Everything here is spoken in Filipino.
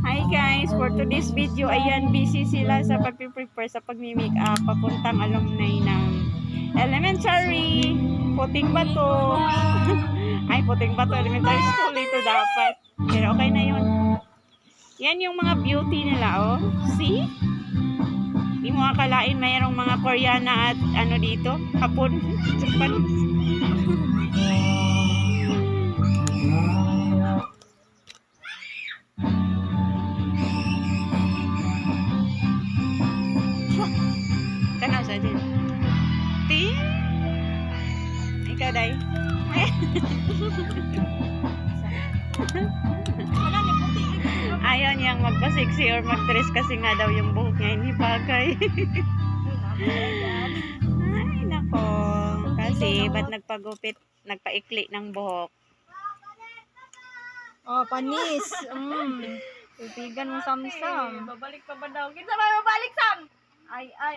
Hi guys, for today's video, ayan, busy sila sa pag-prepare sa pagmi-makeup papuntang alumni ng elementary, Puting Bato. Ay, Puting Bato Elementary School ito dapat. Pero okay na yun. Yan yung mga beauty nila, oh. See? Hindi mo akalain mayroong mga Koreana at ano dito, Hapon, Japanese. Tanaw sa dyan. Ting! Ikaw, Day. Ayaw niyang magpa-sexy or mag-dress kasi nga daw yung buhok niya hindi bagay. Ay, nako. Kasi, ba't nagpagupit, nagpaikli ng buhok? Oh, panis. Tutigan mo samsam. Babalik pa ba daw? Kinsa ba babalik sam? Ay, ay.